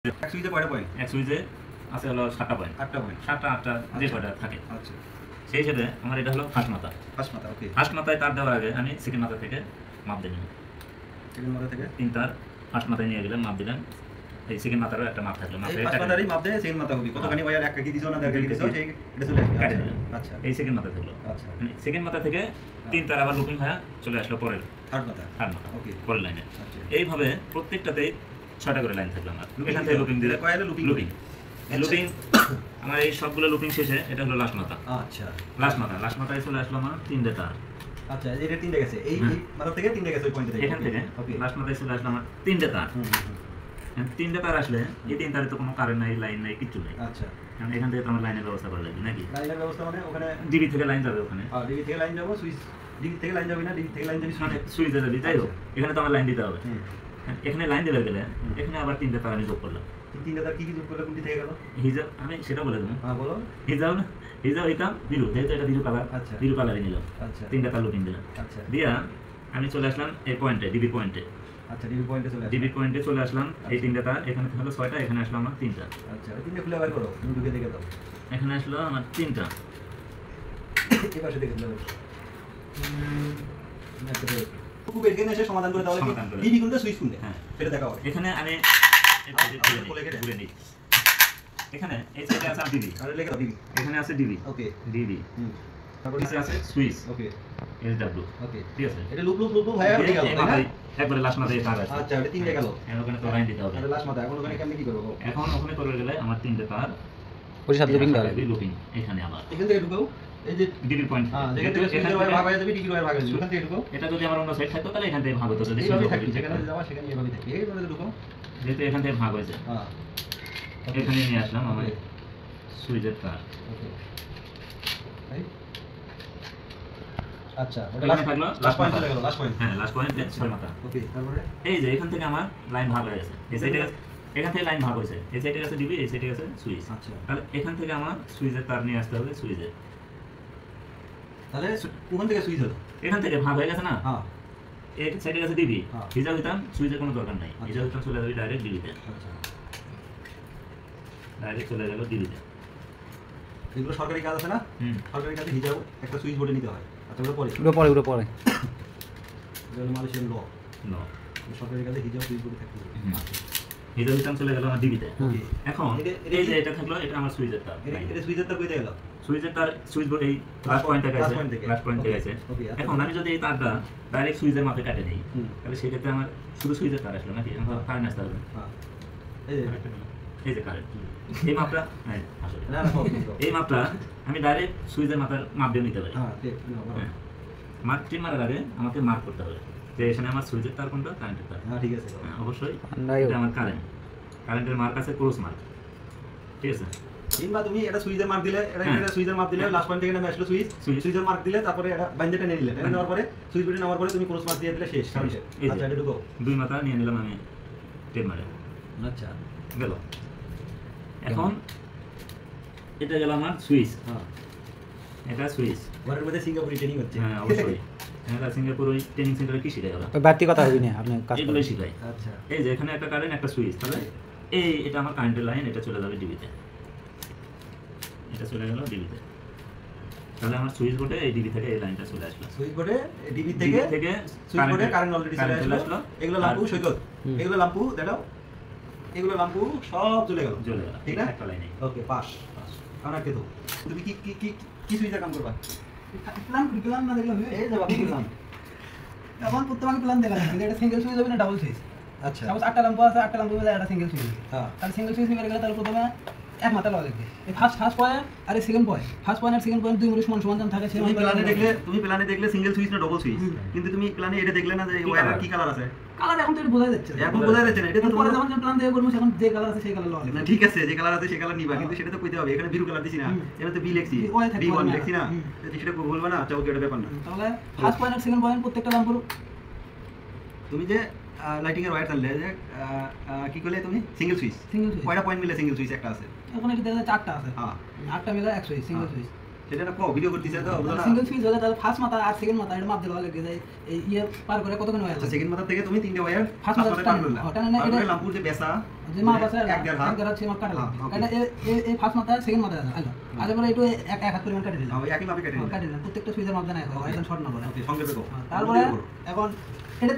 এক সুইচে কয়টা পয়েন্ট? এক সুইচে আছে হলো 7টা পয়েন্ট। 8টা পয়েন্ট। 7টা 8টা যে কয়টা থাকে। আচ্ছা। সেই হিসেবে আমার এটা হলো ফার্স্ট মাথা। ফার্স্ট মাথা, ওকে। ফার্স্ট মাথায় তার দেওয়ার আগে আমি সেকেন্ড মাথা থেকে মাপ দিয়ে নিব। সেকেন্ড মাথা থেকে 3 তার ফার্স্ট মাথায় নিয়ে গেলাম, মাপ দিলাম। এই সেকেন্ড মাথারও একটা মাপ থাকলো। এই ফার্স্ট মাথারই মাপ দিয়ে সেকেন্ড মাথা হবে। কতখানি ওয়্যার এক কাকি দিছো না দেড় কাকি দিছো সেই এটা চলে আসবে। কাটে দিলাম। আচ্ছা। এই সেকেন্ড মাথা থাকলো। আচ্ছা। সেকেন্ড মাথা থেকে 3 তার আবার লুপিং হয়ে চলে আসলো পরের থার্ড মাথা। থার্ড মাথা। ওকে। পরের লাইনে। আচ্ছা। এইভাবে প্রত্যেকটাতেই 6টা করে লাইন থাকলো আমার। এখান থেকে লুপিং দিলে কয়টা লুপিং? লুপিং। এই লুপিং আমার এই সবগুলো লুপিং শেষে এটা হলো লাস্ট মাথা। আচ্ছা। লাস্ট মাথায় চলে আসলো আমার 3টে তার। আচ্ছা, এটা 3টে গেছে। এই মাথা থেকে 3টে গেছে ওই পয়েন্ট থেকে। এখান থেকে ওকে। লাস্ট মাথায় চলে আসলো আমার 3টে তার। 3টে তার আসলে এই 3 তারে তো কোনো কারেন্ট নাই, লাইন নাই, কিছু নাই। আচ্ছা। কারণ এখান থেকে তো আমার লাইনের ব্যবস্থা করা লাগবে নাকি? লাইনের ব্যবস্থা মানে ওখানে ডিবি থেকে লাইন যাবে ওখানে। ডিবি থেকে লাইন যাবো, সুইচ ডিবি থেকে লাইন যাবে না, ডিবি থেকে লাইন যাবে মানে সুইচে। সুইচে যাবে, যাই হোক এখানে তো আমার লাইন দিতে হবে। হুম। এখানে লাইন দিতে গেলে এখানে আবার 3টে তার আমি যোগ করলাম। 3টে তার কি কি যোগ করলে কোনটি থেকে গেল? হিজাব আমি সেটা বলে দেবো। হ্যাঁ বলো। হিজাব হইতাম বিরু, যেহেতু এটা বিরু কালার। আচ্ছা। বিরু কালারই নিলাম। আচ্ছা। 3টে তার লুপিং দিলাম। আচ্ছা। দিয়া আমি চলে আসলাম এই পয়েন্টে, ডিবি পয়েন্টে। আচ্ছা, ডিবি পয়েন্টে চলে আসবে। ডিবি পয়েন্টে চলে আসলাম। এই 3টে তার এখানে হলো 6টা, এখানে আসলো আমার 3টা। আচ্ছা, 3টে খুলে আবার করো, তুমি ঢুকে দেখে দাও। এখানে আসলো আমার 3টা। এই পাশে দেখে দাও। খুব এখানে এসে সমাধান করে তাহলে ডিবি কোনটা সুইচ কোনটা? হ্যাঁ, সেটা দেখা হবে। এখানে আমি ঘুরে নিই। এখানে এই সাইডে আছে ডিবি, তাহলে লেখা দাও ডিবি। এখানে আছে ডিবি। ওকে। ডিবি তারপর নিচে আছে সুইচ ওকে। এসডব্লিউ। ওকে। ঠিক আছে, এটা লুপ ভাইয়া উঠে গেল, তাই না? একবারে লাস্ট মাথায় তার আছে। আচ্ছা, এটা 3টে গেল। ওখানে তো লাইন দিতে হবে। তাহলে লাস্ট মাথা এখন ওখানে কেমনে কি করব? এখন ওখানে করে গেলে আমার 3টে তার ওই সাথে লুপিং দাও। লুপিং এখানে আবার এখান থেকে ঢুকাও। এই যে ডিবি পয়েন্ট। হ্যাঁ, যেখান থেকে সুইচের ওয়্যার ভাগ হয়ে যাবে, ডিবি ওয়্যার ভাগ হয়ে যাবে। ওখান থেকে ঢুকাও। এটা যদি আমার অন্য সাইড থাকতো তাহলে এখান থেকে ভাগ হতো। যদি এইভাবে থাকবে, যেখানে যাওয়া সেখানে এইভাবে থাকবে। এইভাবে ঢুকাও। যেহেতু এখান থেকে ভাগ হয়েছে, হ্যাঁ। এখানে নিয়ে আসলাম আমার সুইচের তার। ওকে। রাইট। আচ্ছা, ওটা এখানে থাকলো লাস্ট পয়েন্ট চলে গেল, লাস্ট পয়েন্ট। হ্যাঁ, লাস্ট পয়েন্ট 6 মাথা। ওকে, তারপরে এই যে এখান থেকে আমার লাইন ভাগ হয়ে গেছে। এই সাইডে এখান থেকে লাইন ভাগ হয়েছে। এই সাইডে আছে ডিবি, এই সাইডে আছে সুইচ। আচ্ছা। তাহলে এখান থেকে আমার সুইচের তার নিয়ে আসতে হবে সুইচে। তাহলে কোন থেকে সুইচ হলো? এখান থেকে ভাগ হয়ে গেছে না? হ্যাঁ। এই সাইডে আছে ডিবি। হ্যাঁ। হিজাব হইতাম সুইচের কোনো দরকার নাই। হিজাব হইতাম চলে যাবে ডাইরেক্ট ডিবিতে। আচ্ছা। ডাইরেক্ট চলে গেল ডিবিতে। এগুলো সরকারি কাজ আছে না? সরকারি কাজে হিজাব একটা সুইচ বোর্ডে নিতে হয়। আচ্ছা, ওটা পরে। ওগুলো পরে এটা হলো মালয়েশিয়ান ল। নো, সরকারি কাজে হিজাব সুইচ বোর্ডে থাকতে হবে। হিজাব হইতাম চলে গেল আমার ডিবিতে। ওকে। এখন এই যে এটা থাকলো, এটা আমার সুইচের তার। এটা সুইচের তার কইতে গেল। সুইচের তার সুইচ বোর্ড এই লাস্ট পয়েন্ট থেকে আছে। লাস্ট পয়েন্ট থেকে আছে। এখন আমি যদি এই তারটা ডাইরেক্ট সুইচের মাপে কাটে দেই তাহলে সেই ক্ষেত্রে আমার শুধু সুইচের তার আসলো নাকি? আমার কারেন্ট আসতে হবে। হ্যাঁ। এই যে এই যে কারেন্ট, এই মাপটা হ্যাঁ আসলে না না এই মাপটা আমি ডাইরেক্ট সুইচের মাথার মাপ দিয়ে নিতে পারি। হ্যাঁ, ঠিক। মার্ক ট্রিম মারার আগে আমাকে মার্ক করতে হবে যে এখানে আমার সুইচের তার কোনটা, কারেন্টের তার। হ্যাঁ, ঠিক আছে। অবশ্যই এটা আমার কারেন্টের মার্ক আছে, ক্রস মার্ক। ঠিক আছে, কিংবা তুমি এটা সুইচের মার্ক দিলে, এটা সুইচের মাপ দিলে লাস্ট পয়েন্ট থেকে নামে আসলো সুইচ, সুইচের মার্ক দিলে তারপরে এটা বাইন্ডারটা নিয়ে নিলে, নেওয়ার পরে সুইচ বোর্ডে নেওয়ার পরে তুমি ক্রস মার্ক দিয়ে দিলে শেষ। আচ্ছা, এটা ঢুকো। 2 মাথা নিয়ে নিলাম আমি টেপ মারে। আচ্ছা, গেল। এখন এটা গেল আমার সুইচ। হ্যাঁ, এটা সুইচ। ঘরের মধ্যে সিঙ্গাপুরি ট্রেনিং হচ্ছে। হ্যাঁ, অবশ্যই। এটা সিঙ্গাপুর ওই ট্রেনিং সেন্টারে কি শিখায় ওরা? ওই বাড়তি কথা হবে না, আপনি কাজ এগুলো করুন। শিখায়। আচ্ছা। এই যে এখানে একটা কারেন্ট, একটা সুইচ, তাহলে এটা আমার কারেন্টের লাইন, এটা চলে যাবে ডিবিতে। এটা চলে গেল ডিবিতে। তাহলে আমার সুইচ বোর্ডে এই ডিবি থেকে এই লাইনটা চলে আসলো। সুইচ বোর্ডে ডিবি থেকে সুইচ বোর্ডে কারেন্ট অলরেডি চলে আসলো। এগুলো লাম্পু সৈকত, এগুলো লাম্পু দেখাও, এগুলো লাম্পু সব চলে গেল, ঠিক না? একটা লাইনে। ওকে, পাস। আর আগে তো তুমি কি কি কি কি সুইচে কাম করবা? প্ল্যান না দেখলে হবে। এই যে বাকি প্ল্যান। এখন প্রথমে প্ল্যান দেখা যাবে এটা সিঙ্গেল সুইচ হবে না ডাবল সুইচ। আচ্ছা। সাপোজ 8টা ল্যাম্প আছে, 8টা ল্যাম্পের মধ্যে একটা সিঙ্গেল সুইচ। হ্যাঁ। তাহলে সিঙ্গেল সুইচ নিয়ে গেলে তাহলে প্রথমে এক মাথা লাগা লাগবে। এই ফার্স্ট পয়েন্ট আর এই সেকেন্ড পয়েন্ট, ফার্স্ট পয়েন্ট আর সেকেন্ড পয়েন্ট দুই মিলে সমান সমান থাকে। তুমি প্ল্যানে দেখলে সিঙ্গেল সুইচ না ডবল সুইচ, কিন্তু তুমি প্ল্যানে এটা দেখলে না যে ওয়্যারের কি কালার আছে। কালার এখন তো এটা বোঝা যাচ্ছে না। এখন বোঝা যাচ্ছে না, এটা তো পরে যখন প্ল্যান দিয়ে করব এখন যে কালার আছে সেই কালার লাগবে। না, ঠিক আছে, যে কালার আছে সেই কালার নিবা, কিন্তু সেটা তো কইতে হবে। এখানে ব্লু কালার দিছি না, এখানে তো বি লিখছি, বি1 লিখছি না, সেটা বলবা না। আচ্ছা, ওকে, এটা ব্যাপার না। তাহলে ফার্স্ট পয়েন্ট আর সেকেন্ড পয়েন্ট প্রত্যেকটা ল্যাম্পের তুমি যে লাইটিং এর ওয়্যার চাললে যে কি করলে তুমি সিঙ্গেল সুইচ, কয়টা পয়েন্ট মিলে সিঙ্গেল সুইচ একটা আছে? এখন এটা দেখা যাচ্ছে 8টা আছে। হ্যাঁ, 8টা মিলে এক সুইচ, সিঙ্গেল সুইচ। সেটা না ভিডিও করতেছে তো বুঝো না সিঙ্গেল সুইচ হলে তাহলে ফার্স্ট মাথা আর সেকেন্ড মাথা এটা মাপ দিলে লাগে যায় এই ইয়ে পার করে কতক্ষণ হয় আচ্ছা সেকেন্ড মাথা থেকে তুমি তিনটে ওয়্যার ফার্স্ট মাথা পার করলা ওটা না এটা লাম্পুর যে বেসা যে মাপ আছে এক দেড় হাত এক দেড় হাত সে মাপ কাটে হ্যাঁ, লাগবে okay. কারণ এই ফার্স্ট মাথা সেকেন্ড মাথা আছে আচ্ছা পরে একটু এক এক হাত পরিমাণ কাটে দিলাম ওই একই মাপে কেটে নিলাম কাটে দিলাম প্রত্যেকটা সুইচের মাপ জানা আছে একদম শর্ট না বলে ওকে সংক্ষেপে কো তারপরে এখন এটা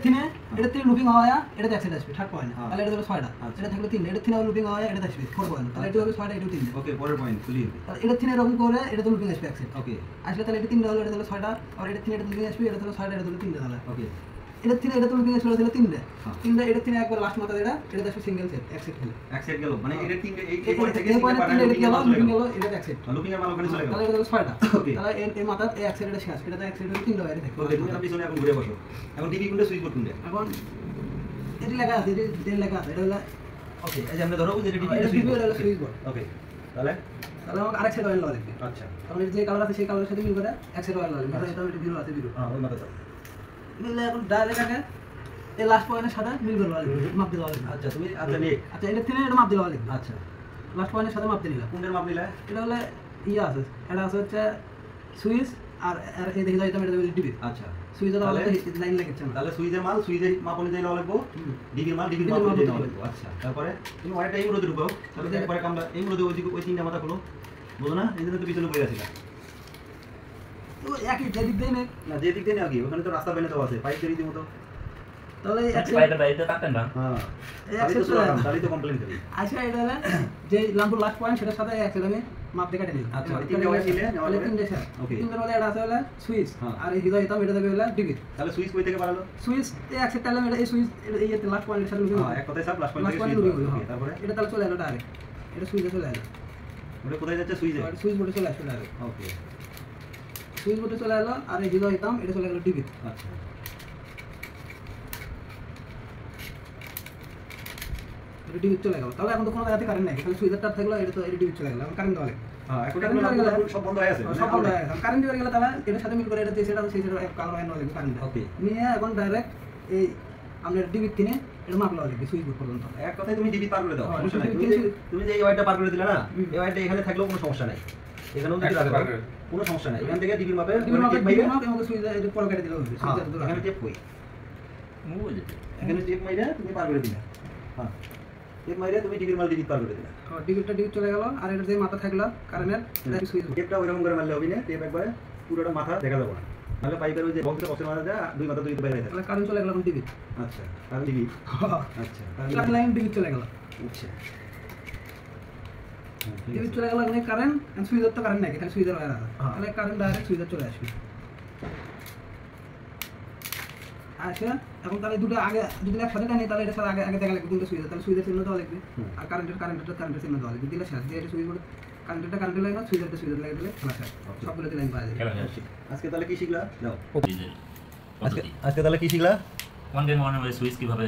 থেকে লুপিং হয় এটা এক সাইড আসবে থার্ড পয়েন্ট হ্যাঁ। তাহলে এটা হলো 6টা আচ্ছা। এটা থাকলে 3 এটা থেকে লুপিং হয় এটা আসবে 4 পয়েন্ট তাহলে এটা হবে 6টা এটা 3 ওকে পরের পয়েন্ট ক্লিয়ার তাহলে এটা থেকে এরকম করে এটা তো লুপিং আসবে এক সাইড ওকে আসলে তাহলে এটা 3টা হলো এটা হলো 6টা আর এটা থেকে এটা লুপিং আসবে এটা হলো 6টা এটা হলো 3টা তাহলে ওকে এটা থেকে এটা তো লুপিং আসবে এটা হলো 3টা হ্যাঁ। 3টা এটা থেকে একবার লাস্ট মাথা এটা আসবে সিঙ্গেল সেট এক সেট খেলে এক সেট গেল মানে এর তিনটে এই এই পয়েন্ট থেকে পয়েন্ট তিনটে থেকে এটা পার্ট লুপিং গেল এটা এক সেট লুকিং এর মাল ওখানে চলে গেল তাহলে এটা হলো 6টা Okay. তাহলে এই মাথার এই এক সেট এটা শেষ এটা তো এক সেট হলো 3টা বাইরে থাকে ওকে তুমি আপনি পিছনে এখন ঘুরে বসো এখন টিভি কোনটা সুইচ কোনটা এখন এটি লেখা আছে এটি লেখা আছে এটা হলো ওকে এই যে আমরা ধরো যে টিভি এটা সুইচ এটা হলো সুইচ বোর্ড ওকে তাহলে তাহলে আমাকে আরেক সেট অয়েল লাগবে আচ্ছা কারণ যে কালার আছে সেই কালারের সাথে মিল করে এক সেট অয়েল লাগবে এটা এটা বিরো আছে বিরো হ্যাঁ ওই মাথা মিললে এখন ডাইরেক্ট আগে এই লাস্ট পয়েন্টের সাথে মিল করে লাগবে মাপ দিতে লাগবে আচ্ছা তুমি আচ্ছা নিয়ে আচ্ছা এটা থেকে এটা মাপ দিতে লাগবে আচ্ছা লাস্ট পয়েন্টের সাথে মাপ দিয়ে নিলাম কোনটার মাপ নিলে এটা হলো ইয়ে আছে এটা আছে হচ্ছে সুইচ আর আর এই দেখি যাইতাম এটা ডিবি আচ্ছা সুইচের তাহলে লাইন লাগছে না তাহলে সুইচের মাল সুইচের মাপ অনুযায়ী নেওয়া লাগবো ডিগ্রির মাল ডিগ্রির মাপ ডিগ্রির মাপ অনুযায়ী নেওয়া অনুযায়ী। লাগবো আচ্ছা তারপরে তুমি ওয়াইটা এই মধ্যে ঢুকাও তাহলে একবারে কামলা এই মধ্যে ওই তিনটা মাথা খোলো বুঝো না এই জন্য তো পিছনে বই আছে তো একই যে দিক দিয়ে নে না যে দিক দিয়ে নেওয়া কি ওখানে তো রাস্তা বেনে তো আছে পাইপ দিয়ে রীতিমতো তাহলে এক বাইরে বাইরে থাকতেন না হ্যাঁ এই তাহলে তো access চলে চলে তাহলে তো কমপ্লেন করি আচ্ছা এটা হলো যে লাম্পুর লাস্ট পয়েন্ট সেটার সাথে এক সেট আমি মাপ দিয়ে কেটে নিলাম আচ্ছা, এই তিনটে ওয়াই ছিলে, নেওয়ার তাহলে পরে? তিনটে সেট Okay. তিনটার মধ্যে এটা আছে হলো সুইচ হ্যাঁ। আর এই হিদা হিতাম এটা দেবে হলো ডিবি তাহলে সুইচ কই থেকে বাড়ালো সুইচ এই এক সেট টাইলাম এটা এই সুইচ এই লাস্ট পয়েন্টের সাথে লুকিং হ্যাঁ এক কথায় সব প্লাস পয়েন্ট লাস্ট থেকে পয়েন্ট সুইচ লুকিং ওকে তারপরে এটা তাহলে চলে এলো ডাইরেক্ট এটা সুইচে চলে এলো ওটা কোথায় যাচ্ছে সুইচে সুইচ বোর্ডে চলে আসলো ডাইরেক্ট ওকে সুইচ বোর্ডে চলে এলো আর এই হিদা হিতাম এটা চলে গেল ডিবি আচ্ছা এটা ডিবি চলে গেল তাহলে এখন তো কোনো জায়গাতে কারেন্ট নাই খালি সুইচের তার থাকলো এটা তো এটা ডিবি চলে গেল এখন কারেন্ট দেওয়া লাগবে হ্যাঁ এখন কারেন্ট এগুলো দেওয়া গেলে সব বন্ধ হয়ে আছে সব বন্ধ হয়ে গেছে কারেন্ট দিয়ে গেলে তাহলে এটার সাথে মিল করে এটা দিয়ে সেটা সেই সেটা এক কালার হয় লাগবে কারেন্ট Okay. নিয়ে এখন ডাইরেক্ট এই আপনার ডিবি কিনে এটা মাপ লওয়া লাগবে সুইচ বোর্ড পর্যন্ত এক কথায় তুমি ডিবি পার করে দাও হ্যাঁ, সমস্যা নাই ডিবি তুমি যে এই ওয়াইটা পার করে দিলে না হুম। এই ওয়াইটা এখানে থাকলেও কোনো সমস্যা নাই এখানেও যদি একসাথে রাখো পার করে। কোনো সমস্যা নাই এখান থেকে ডিবির মাপে ডিবি মাপে টেপ মাইরে ডিবি মাপ এবং সুইচ এটা পরে কেটে দিলে হবে হ্যাঁ, সুইচের দূর এখানে টেপ কই এখানে টেপ মাইরে তুমি পার করে দিলে হ্যাঁ টেপ মাইরে তুমি ডিবির মাল ডিবি পার করে দিলে ডিবিটা ডিবি চলে গেল আর এটা যে মাথা থাকলো কারেন্টের এটা সুইচ টেপটা ওইরকম করে মারলে হবে না টেপ একবারে পুরোটা মাথা দেখা যাবে না তাহলে পাইপের ওই যে বক্সে বক্সের মাথা যায় দুই মাথা দুই বাইরে থাকে তাহলে কারেন্ট চলে গেল এখন ডিবি আচ্ছা তাহলে ডিবি আচ্ছা তাহলে লাইন ডিবি চলে গেল আচ্ছা হ্যাঁ, ঠিক ডিবি আছে। চলে গেল এখন কারেন্ট সুইচের তো কারেন্ট নাই খালি সুইচের ওয়্যার আছে হ্যাঁ। তাহলে কারেন্ট ডাইরেক্ট সুইচে চলে আসবে আচ্ছা এখন তাহলে দুটো আগে দুটো একসাথে টানি তাহলে এটা সাথে আগে আগে দেখা লাগবে দুটো সুইচ তাহলে সুইচের চিহ্ন দেওয়া লাগবে হুম। আর কারেন্টের চিহ্ন দেওয়া লাগবে দিলে শেষ দিয়ে এটা সুইচ কারেন্টের লাগে না সুইচের লাগে দিলে খেলা শেষ Okay. সবগুলোতে লাইন পাওয়া যাবে আজকে তাহলে কি শিখলা যাও আজকে পদ্ধতি আজকে তাহলে কি শিখলা ওয়ান ডে মনে হয় সুইচ কিভাবে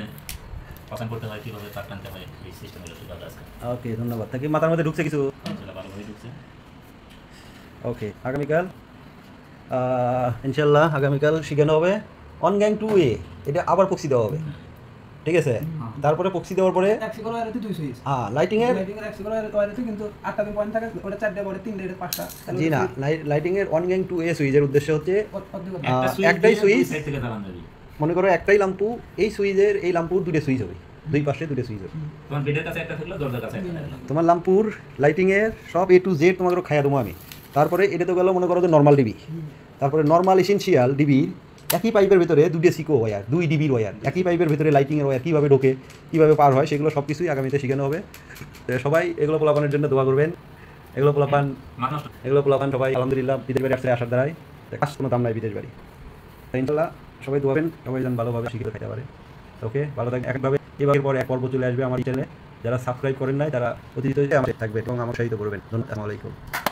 পছন্দ করতে হয় কিভাবে তার টানতে হয় এই সিস্টেমগুলো শিখাতে আজকে ওকে ধন্যবাদ তাকে মাথার মধ্যে ঢুকছে কিছু সেটা ভালোভাবে ঢুকছে ওকে আগামীকাল ইনশাল্লাহ আগামীকাল শিখানো হবে অন গ্যাং 2A এটা আবার পক্সি দেওয়া হবে ঠিক আছে তারপরে পক্সি দেওয়ার পরে এক সিকল ওয়্যারে দুই সুইচ হ্যাঁ লাইটিং এর লাইটিং এর এক সিকল ওয়্যারে কিন্তু 8টা পয়েন্ট থাকে ওটা 4টা বড় 3টা এটা 5টা জি না লাইটিং এর অন গ্যাং 2A সুইচের উদ্দেশ্য হচ্ছে একটা সুইচ একটাই সুইচ। সাইড থেকে চালান যাবে মনে করো একটাই লাম্পু এই সুইচের এই লাম্পুর দুটো সুইচ হবে দুই পাশে দুটো সুইচ হবে তোমার বেডের কাছে একটা থাকলো দরজার কাছে একটা থাকলো তোমার লাম্পুর লাইটিং এর সব A to Z তোমাকে খাইয়া দেবো আমি তারপরে এটা তো গেল মনে করো যে নর্মাল ডিবি তারপরে নর্মাল এসেনশিয়াল ডিবির একই পাইপের ভিতরে দুটো সিকো ওয়্যার 2 ডিবির ওয়্যার একই পাইপের ভিতরে লাইটিংয়ের ওয়্যার কীভাবে ঢোকে কীভাবে পার হয় সেগুলো সব কিছুই আগামীতে শেখানো হবে তো সবাই এগুলো পোলাপানের জন্য দোয়া করবেন এগুলো পোলাপান সবাই আলহামদুলিল্লাহ বিদেশ বাড়ি আসছে আসার দ্বারাই কাজ কোনো দাম নাই বিদেশ বাড়ি তাই ইনশাল্লাহ সবাই দোয়াবেন সবাই যেন ভালোভাবে শিখে খাইতে পারে ওকে ভালো থাকবে একভাবে এবার পরে এক পর্ব চলে আসবে আমার চ্যানেলে যারা সাবস্ক্রাইব করেন নাই তারা অতিরিক্ত আমাদের থাকবে এবং আমার সাহিত্য করবেন ধন্যবাদ আসসালামু আলাইকুম